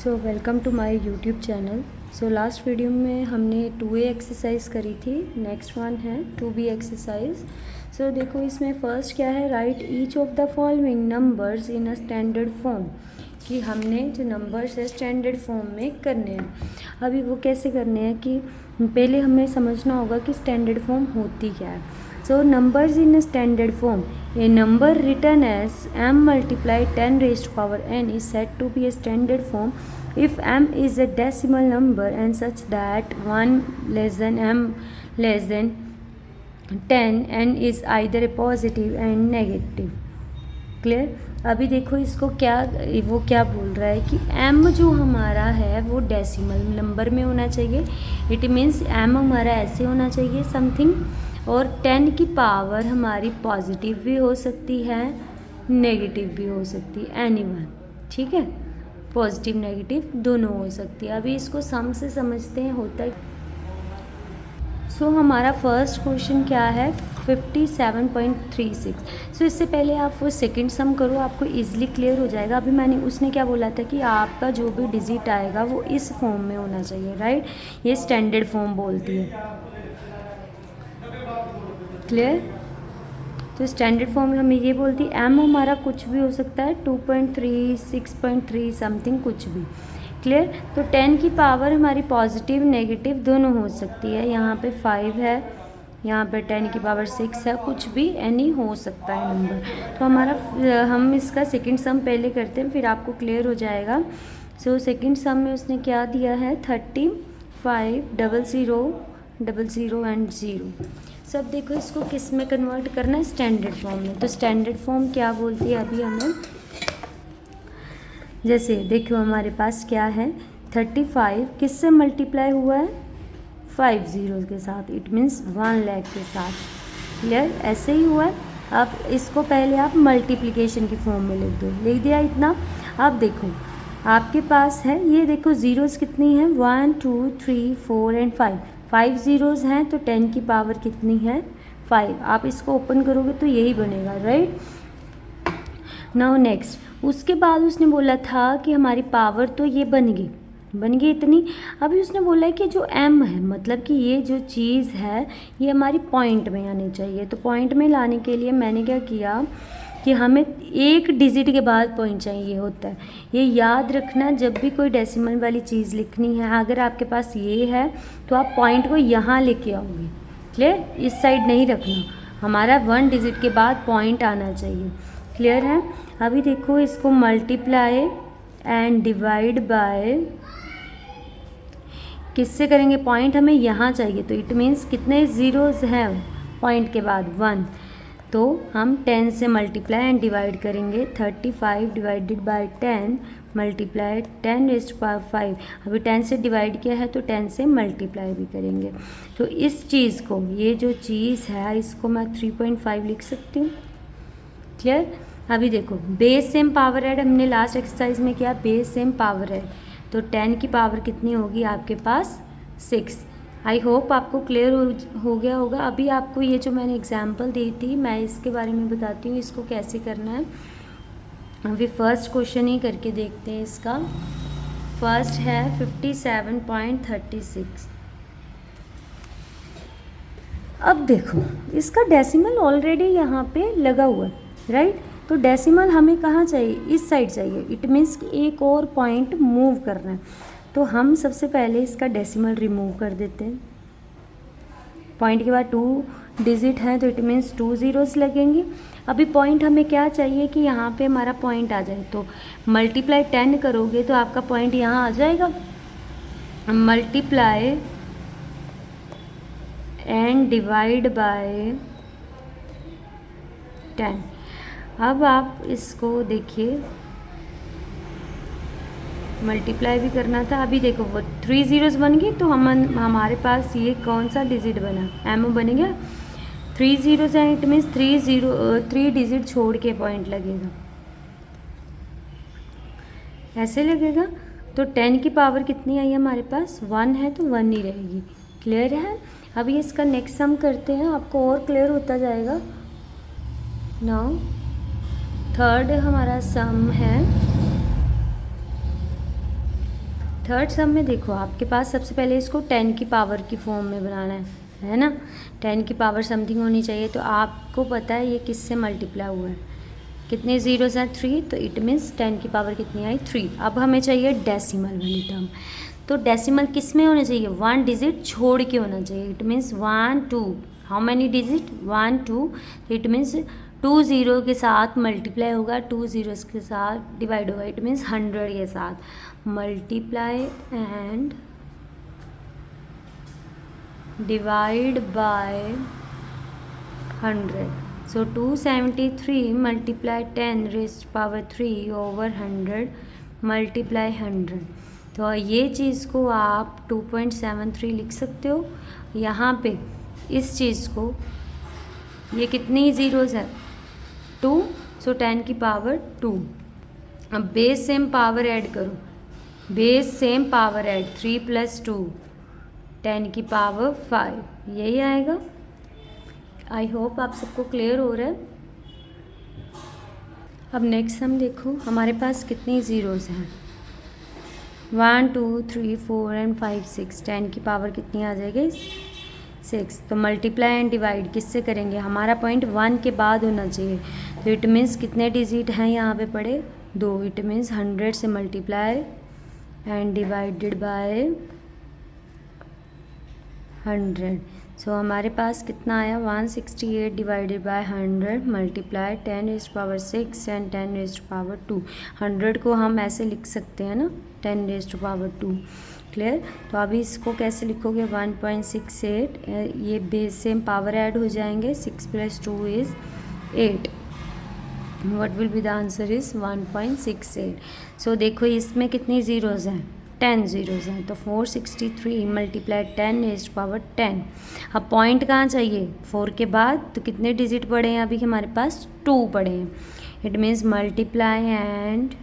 So welcome to my YouTube channel. So last video में हमने 2A exercise करी थी, नेक्स्ट वन है 2B एक्सरसाइज। सो देखो इसमें फर्स्ट क्या है, right each of the following numbers in a standard form, कि हमने जो नंबर्स है स्टैंडर्ड फॉर्म में करने हैं। अभी वो कैसे करने हैं कि पहले हमें समझना होगा कि स्टैंडर्ड फॉर्म होती क्या है। So numbers in a standard form, a number written as m multiplied 10 raised to power n is said to be a standard form if m is a decimal number and such that 1 less than m less than 10 n is either a positive and negative। Clear. अभी देखो इसको क्या, वो क्या बोल रहा है कि m जो हमारा है वो डेसिमल नंबर में होना चाहिए। इट मीन्स m हमारा ऐसे होना चाहिए समथिंग, और 10 की पावर हमारी पॉजिटिव भी हो सकती है, नेगेटिव भी हो सकती है, एनी वन, ठीक है, पॉजिटिव नेगेटिव दोनों हो सकती है। अभी इसको सम से समझते हैं होता है। सो हमारा फर्स्ट क्वेश्चन क्या है, 57.36। सो इससे पहले आप वो सेकंड सम करो, आपको इजीली क्लियर हो जाएगा। अभी उसने क्या बोला था कि आपका जो भी डिजिट आएगा वो इस फॉर्म में होना चाहिए, राइट। ये स्टैंडर्ड फॉर्म बोलती है, क्लियर। तो स्टैंडर्ड फॉर्म में हमें ये बोलती है एम हमारा कुछ भी हो सकता है, 2.3, 6.3 समथिंग कुछ भी, क्लियर। तो 10 की पावर हमारी पॉजिटिव नेगेटिव दोनों हो सकती है। यहाँ पे 5 है, यहाँ पे 10 की पावर 6 है, कुछ भी एनी हो सकता है नंबर। तो हमारा हम इसका सेकंड सम पहले करते हैं, फिर आपको क्लियर हो जाएगा। सो सेकंड सम में उसने क्या दिया है, 35 00 एंड 0। सब देखो इसको किस में कन्वर्ट करना है, स्टैंडर्ड फॉर्म में। तो स्टैंडर्ड फॉर्म क्या बोलती है अभी हमें, जैसे देखो हमारे पास क्या है, 35 किससे मल्टीप्लाई हुआ है, 5 जीरोज़ के साथ, इट मीन्स 1 लाख के साथ, क्लियर। ऐसे ही हुआ है। अब इसको पहले आप मल्टीप्लिकेशन की फॉर्म में लिख दिया इतना। अब देखो आपके पास है, ये देखो ज़ीरोज़ कितनी है, 1 2 3 4 एंड 5 ज़ीरोज़ हैं, तो 10 की पावर कितनी है, 5। आप इसको ओपन करोगे तो यही बनेगा, राइट। नाउ नेक्स्ट, उसके बाद उसने बोला था कि हमारी पावर तो ये बन गई इतनी। अभी उसने बोला है कि जो m है, मतलब कि ये जो चीज़ है ये हमारी पॉइंट में आनी चाहिए। तो पॉइंट में लाने के लिए मैंने क्या किया कि हमें एक डिजिट के बाद पॉइंट चाहिए होता है। ये याद रखना, जब भी कोई डेसिमल वाली चीज़ लिखनी है, अगर आपके पास ये है तो आप पॉइंट को यहाँ लेके आओगे, क्लियर। इस साइड नहीं रखना, हमारा 1 डिजिट के बाद पॉइंट आना चाहिए, क्लियर है। अभी देखो इसको मल्टीप्लाई एंड डिवाइड बाय किससे करेंगे, पॉइंट हमें यहाँ चाहिए, तो इट मीन्स कितने ज़ीरोज़ हैं पॉइंट के बाद, 1। तो हम 10 से मल्टीप्लाई एंड डिवाइड करेंगे, 35 divided by 10 multiply 10 raised to power 5। अभी 10 से डिवाइड किया है तो 10 से मल्टीप्लाई भी करेंगे। तो इस चीज़ को, ये जो चीज़ है इसको मैं 3.5 लिख सकती हूँ, क्लियर। अभी देखो बेस सेम पावर ऐड हमने लास्ट एक्सरसाइज में किया, बेस सेम पावर ऐड, तो 10 की पावर कितनी होगी आपके पास, 6। आई होप आपको क्लियर हो गया होगा। अभी आपको ये जो मैंने एग्जांपल दी थी मैं इसके बारे में बताती हूँ, इसको कैसे करना है। अभी फर्स्ट क्वेश्चन ही करके देखते हैं इसका। फर्स्ट है 57.36। अब देखो इसका डेसिमल ऑलरेडी यहाँ पे लगा हुआ है, राइट। तो डेसिमल हमें कहाँ चाहिए, इस साइड चाहिए, इट मीन्स कि एक और पॉइंट मूव करना है। तो हम सबसे पहले इसका डेसिमल रिमूव कर देते हैं। पॉइंट के बाद 2 डिजिट है तो इट मीन्स 2 ज़ीरोज़ लगेंगे। अभी पॉइंट हमें क्या चाहिए कि यहाँ पे हमारा पॉइंट आ जाए, तो मल्टीप्लाई 10 करोगे तो आपका पॉइंट यहाँ आ जाएगा। Multiply and divide by 10। अब आप इसको देखिए, मल्टीप्लाई भी करना था। अभी देखो वो 3 ज़ीरोज़ बन गई, तो हमारे पास ये कौन सा डिजिट बना, एम बन गया। 3 ज़ीरोज़ हैं, इट मीन्स 3 डिजिट छोड़ के पॉइंट लगेगा, ऐसे लगेगा। तो 10 की पावर कितनी आई हमारे पास, 1 है, तो 1 ही रहेगी, क्लियर है। अभी इसका नेक्स्ट सम करते हैं, आपको और क्लियर होता जाएगा। नाउ थर्ड हमारा सम है थर्ड सम में देखो आपके पास सबसे पहले इसको 10 की पावर की फॉर्म में बनाना है ना। 10 की पावर समथिंग होनी चाहिए। तो आपको पता है ये किससे मल्टीप्लाई हुआ है, कितने ज़ीरोज़ हैं 3, तो इट मीन्स 10 की पावर कितनी आई 3। अब हमें चाहिए डेसिमल वाली टर्म। तो डेसिमल किस में होना चाहिए, 1 डिजिट छोड़ के होना चाहिए। It means 1 2, how many digit 1 2, it means 2 zero के साथ मल्टीप्लाई होगा, 2 ज़ीरोज़ के साथ डिवाइड होगा। इट मीन्स 100 के साथ multiply and divide by 100। So 273 multiply 10 raised power 3 over 100 multiply 100। तो ये चीज़ को आप 2.73 लिख सकते हो। यहाँ पे इस चीज़ को, ये कितनी ज़ीरोज़ है 2, सो 10 की पावर 2। अब बेस सेम पावर ऐड करो, बेस सेम पावर ऐड 3 + 2 10 की पावर 5, यही आएगा। आई होप आप सबको क्लियर हो रहा है। अब नेक्स्ट हम देखो हमारे पास कितनी ज़ीरोज़ हैं, 1 2 3 4 एंड 5 6। 10 की पावर कितनी आ जाएगी 6। तो मल्टीप्लाई एंड डिवाइड किससे करेंगे, हमारा पॉइंट 1 के बाद होना चाहिए। तो इट मीन्स कितने डिजिट हैं यहाँ पे पड़े 2। इट मीन्स 100 से मल्टीप्लाई एंड डिवाइडेड बाय 100। सो हमारे पास कितना आया 168 divided by 100 multiply 10 raised power 6 and 10 raised power 2। 100 को हम ऐसे लिख सकते हैं ना, 10 raised power 2। क्लियर। तो अभी इसको कैसे लिखोगे 1.68, ये बेस सेम पावर ऐड हो जाएंगे, 6 + 2 is 8। What will be the answer is 1.68। सो देखो इसमें कितनी ज़ीरोज़ हैं 10 ज़ीरोज़ हैं। तो 463 मल्टीप्लाई 10 raised power 10। अब पॉइंट कहाँ चाहिए 4 के बाद, तो कितने डिजिट पड़े हैं अभी हमारे पास 2 पड़े हैं। इट मीन्स मल्टीप्लाई एंड,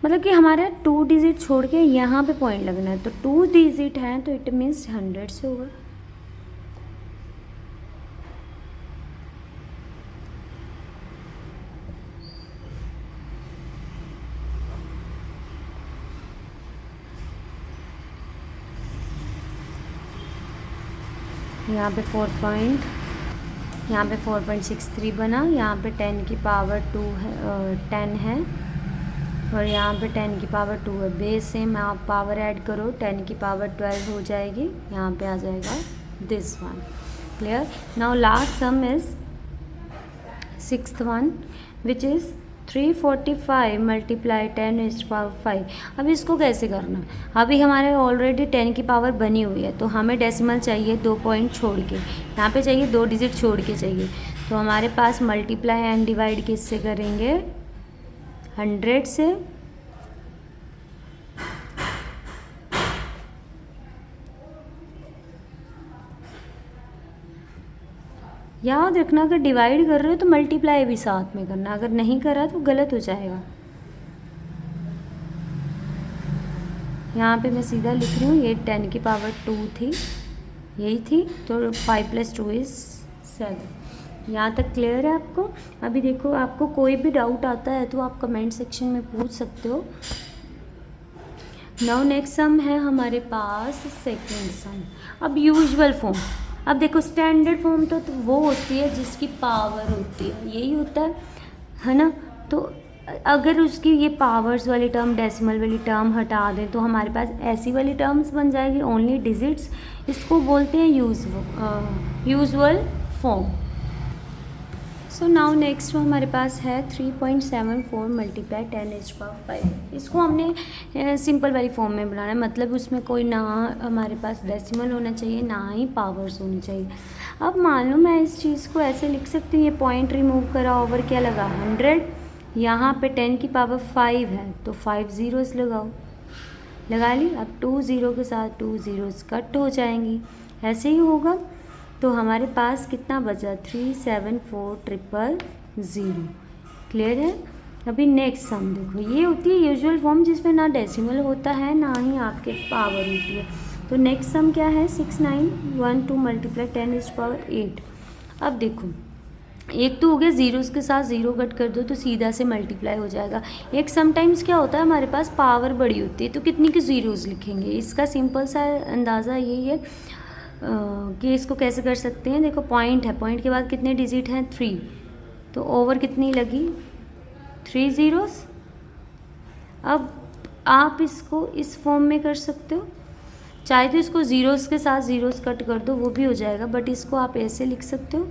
मतलब कि हमारा 2 डिजिट छोड़ के यहाँ पे पॉइंट लगना है। तो 2 डिजिट हैं तो इट मीन्स 100 से होगा। यहाँ पे 4.63 बना, यहाँ पे 10 की पावर 2 है, 10 है, और यहाँ पे 10 की पावर 2 है। बेस सेम आप पावर ऐड करो, 10 की पावर 12 हो जाएगी, यहाँ पे आ जाएगा this one. Clear. Now last some is 6th one which is 345 multiply 10 raised power 5। अब इसको कैसे करना, अभी हमारे ऑलरेडी 10 की पावर बनी हुई है, तो हमें डेसिमल चाहिए 2 पॉइंट छोड़ के, यहाँ पे चाहिए 2 डिजिट छोड़ के चाहिए। तो हमारे पास मल्टीप्लाई एंड डिवाइड किससे करेंगे 100 से। याद रखना अगर डिवाइड कर रहे हो तो मल्टीप्लाई भी साथ में करना, अगर नहीं करा तो गलत हो जाएगा। यहाँ पे मैं सीधा लिख रही हूँ, ये 10 की पावर 2 थी, यही थी, तो 5 + 2 इज़ 7। यहाँ तक क्लियर है आपको। अभी देखो आपको कोई भी डाउट आता है तो आप कमेंट सेक्शन में पूछ सकते हो। नाउ नेक्स्ट सम है हमारे पास सेकेंड सम। अब यूजुअल फॉर्म, अब देखो स्टैंडर्ड फॉर्म तो वो होती है जिसकी पावर होती है, यही होता है ना। तो अगर उसकी ये पावर्स वाली टर्म, डेसिमल वाली टर्म हटा दें तो हमारे पास ऐसी वाली टर्म्स बन जाएगी, ओनली डिजिट्स। इसको बोलते हैं usual form. So now next हमारे पास है 3.74 मल्टीप्लाई 10 raised power 5। इसको हमने सिंपल वाली फॉर्म में बनाना है, मतलब उसमें कोई ना हमारे पास डेसिमल होना चाहिए ना ही पावर्स होनी चाहिए। अब मान लो मैं इस चीज़ को ऐसे लिख सकती हूँ, ये पॉइंट रिमूव करा, ओवर क्या लगा 100, यहाँ पे 10 की पावर 5 है तो 5 ज़ीरोज़ लगाओ, लगा ली। अब 2 ज़ीरो के साथ 2 ज़ीरोज़ कट हो जाएंगी, ऐसे ही होगा। तो हमारे पास कितना बचा 374,000। क्लियर है। अभी नेक्स्ट सम देखो, ये होती है यूजुअल फॉर्म जिसमें ना डेसिमल होता है ना ही आपके पावर होती है। तो नेक्स्ट सम क्या है 6912 मल्टीप्लाई 10 raised power 8। अब देखो एक तो हो गया ज़ीरोज़ के साथ ज़ीरो कट कर दो तो सीधा से मल्टीप्लाई हो जाएगा। एक समटाइम्स क्या होता है हमारे पास पावर बड़ी होती है तो कितनी की ज़ीरोज़ लिखेंगे। इसका सिंपल सा अंदाज़ा यही है कि इसको कैसे कर सकते हैं। देखो पॉइंट है, पॉइंट के बाद कितने डिजिट हैं 3, तो ओवर कितनी लगी 3 ज़ीरोज़। अब आप इसको इस फॉर्म में कर सकते हो, चाहे तो इसको ज़ीरोज़ के साथ ज़ीरोज़ कट कर दो वो भी हो जाएगा, बट इसको आप ऐसे लिख सकते हो।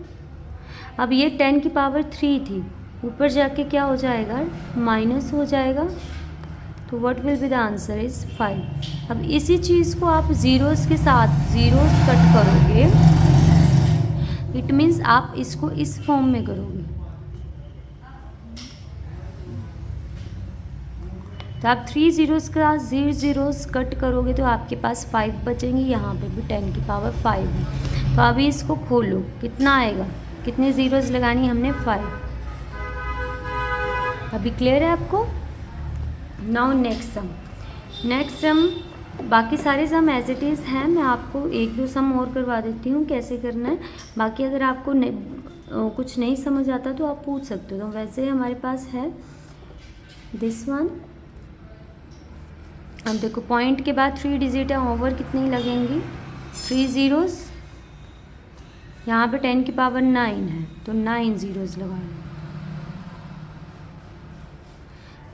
अब ये 10 की पावर 3 थी, ऊपर जाके क्या हो जाएगा माइनस हो जाएगा, तो what will be the answer is 5। अब इसी चीज़ को आप ज़ीरोज़ के साथ ज़ीरोज़ कट करोगे, इट मीन्स आप इसको इस फॉर्म में करोगे, तो आप 3 ज़ीरोज़ के साथ ज़ीरोज़ कट करोगे तो आपके पास 5 बचेंगे। यहाँ पे भी 10 की पावर 5 है। तो अभी इसको खोलो, कितना आएगा, कितने ज़ीरोज़ लगानी हमने 5। अभी क्लियर है आपको। नाउ नेक्स्ट सम बाकी सारे सम एज इट इज़ हैं, मैं आपको एक दो सम और करवा देती हूँ कैसे करना है। बाकी अगर आपको कुछ नहीं समझ आता तो आप पूछ सकते हो। तो वैसे हमारे पास है दिस वन। अब देखो पॉइंट के बाद 3 डिजिट है, ओवर कितनी लगेंगी 3 ज़ीरोज़। यहाँ पे 10 की पावर 9 है तो 9 ज़ीरोज़ लगा लो।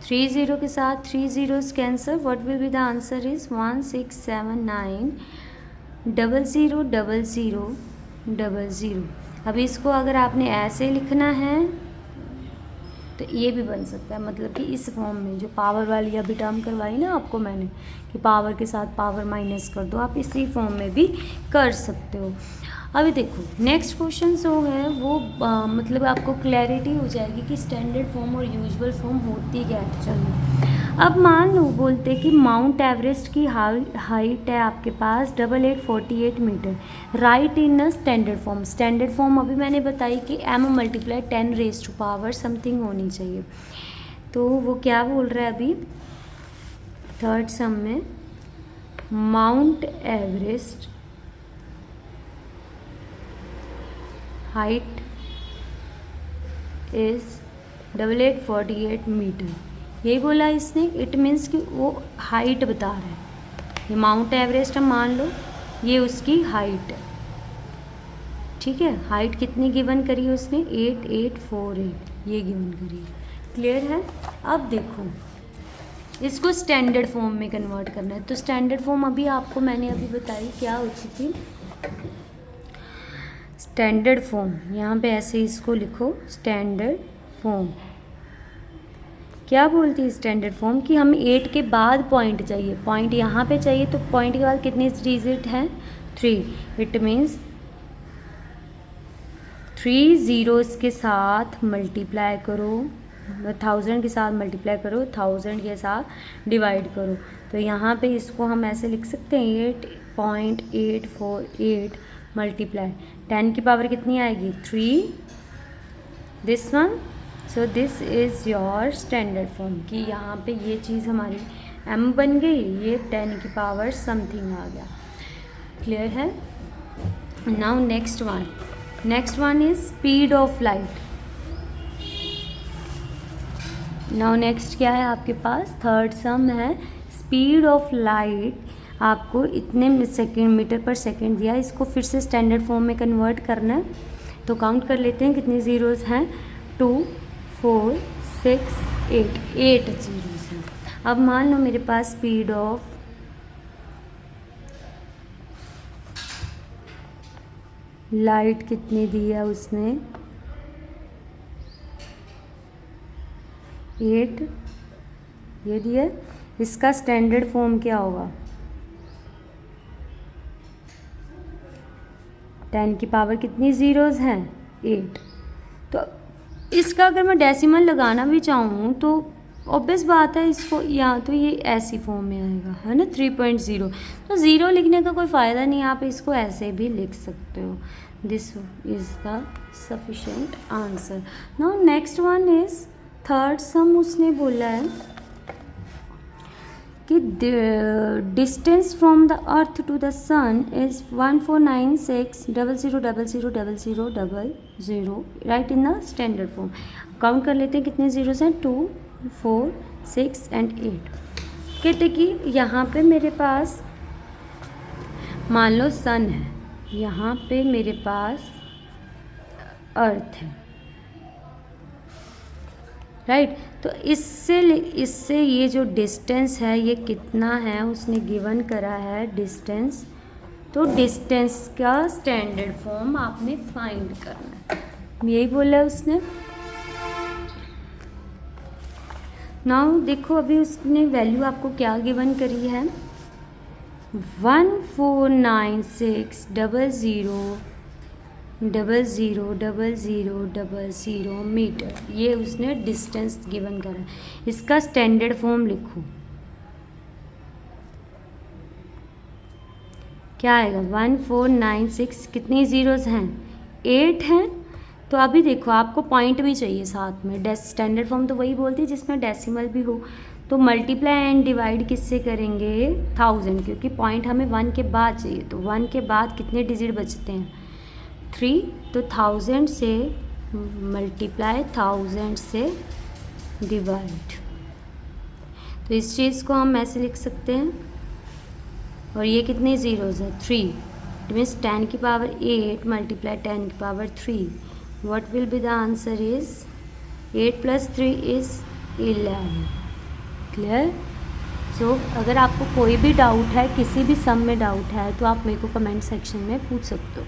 3 ज़ीरो के साथ 3 zeros cancer, what will be the answer is 1 6 7 9 0 0 0 0 0 0। अब इसको अगर आपने ऐसे लिखना है तो ये भी बन सकता है, मतलब कि इस फॉर्म में जो पावर वाली अभी टर्म करवाई ना आपको मैंने कि पावर के साथ पावर माइनस कर दो, आप इसी फॉर्म में भी कर सकते हो। अभी देखो नेक्स्ट क्वेश्चन जो है वो मतलब आपको क्लैरिटी हो जाएगी कि स्टैंडर्ड फॉर्म और यूजुअल फॉर्म होती क्या है एक्चुअल में। अब मान लो बोलते कि माउंट एवरेस्ट की हाइट है आपके पास 8848 metre, right in a standard form. Standard form अभी मैंने बताई कि m × 10⁻⁴ समथिंग होनी चाहिए। तो वो क्या बोल रहा है अभी थर्ड सम में, Mount Everest height is 8848 metre, यही बोला इसने। इट मीन्स कि वो हाइट बता रहा है। ये माउंट एवरेस्ट हम मान लो, ये उसकी हाइट है, ठीक है। हाइट कितनी गिवन करी है उसने 8848, ये गिवन करी है। क्लियर है। अब देखो इसको स्टैंडर्ड फॉर्म में कन्वर्ट करना है। तो स्टैंडर्ड फॉर्म अभी आपको मैंने अभी बताई क्या होती थी। स्टैंडर्ड फॉर्म यहाँ पे ऐसे इसको लिखो, स्टैंडर्ड फॉर्म क्या बोलती है स्टैंडर्ड फॉर्म कि हम 8 के बाद पॉइंट चाहिए, पॉइंट यहाँ पे चाहिए, तो पॉइंट के बाद कितने डिजिट हैं 3। इट मीन्स 3 ज़ीरोज़ के साथ मल्टीप्लाई करो, 1000 के साथ मल्टीप्लाई करो, 1000 के साथ डिवाइड करो। तो यहाँ पे इसको हम ऐसे लिख सकते हैं 8.848 मल्टीप्लाई 10 की पावर कितनी आएगी 3, this one. So this is your standard form कि यहाँ पे ये चीज़ हमारी m बन गई, ये 10 की पावर समथिंग आ गया। क्लियर है। Now next one is speed of light. Now next क्या है आपके पास, थर्ड सम है स्पीड ऑफ लाइट। आपको इतने मीटर पर सेकेंड दिया, इसको फिर से स्टैंडर्ड फॉर्म में कन्वर्ट करना है। तो काउंट कर लेते हैं कितने ज़ीरोज़ हैं 2 4 6 8 ज़ीरोज़ हैं। अब मान लो मेरे पास स्पीड ऑफ लाइट कितनी दी है उसने 8, ये दिया। इसका स्टैंडर्ड फॉर्म क्या होगा 10 की पावर कितनी ज़ीरोज़ हैं 8। तो इसका अगर मैं डेसिमल लगाना भी चाहूँ तो ऑब्वियस बात है इसको या तो ये ऐसी फॉर्म में आएगा, है ना 3.0। तो ज़ीरो लिखने का कोई फ़ायदा नहीं, आप इसको ऐसे भी लिख सकते हो। This is the sufficient answer. Now next one is third sum. उसने बोला है कि distance from the earth to the sun is 1496000000, right in the standard form. काउंट कर लेते हैं कितने ज़ीरोज़ हैं, 2, 4, 6 एंड 8। कहते कि यहाँ पे मेरे पास मान लो सन है, यहाँ पे मेरे पास अर्थ है, राइट। तो इससे ये जो डिस्टेंस है ये कितना है उसने गिवन करा है डिस्टेंस। तो डिस्टेंस का स्टैंडर्ड फॉर्म आपने फाइंड करना है, यही बोला है उसने। नाउ देखो अभी उसने वैल्यू आपको क्या गिवन करी है, 1496000000 मीटर, ये उसने डिस्टेंस गिवन करा है। इसका स्टैंडर्ड फॉर्म लिखो, क्या आएगा, 1496, कितनी ज़ीरोज़ हैं, 8 हैं। तो अभी देखो आपको पॉइंट भी चाहिए साथ में, स्टैंडर्ड फॉर्म तो वही बोलती है जिसमें डेसिमल भी हो। तो मल्टीप्लाई एंड डिवाइड किससे करेंगे, 1000, क्योंकि पॉइंट हमें 1 के बाद चाहिए। तो 1 के बाद कितने डिजिट बचते हैं, 3। तो 1000 से मल्टीप्लाई, 1000 से डिवाइड। तो इस चीज़ को हम ऐसे लिख सकते हैं। और ये कितनी ज़ीरोज़ है, 3। इट मीन्स 10 की पावर 8 मल्टीप्लाई 10 की power 3। What will be the answer is 8 + 3 is 11। Clear. So अगर आपको कोई भी डाउट है, किसी भी सम में डाउट है, तो आप मेरे को कमेंट सेक्शन में पूछ सकते हो।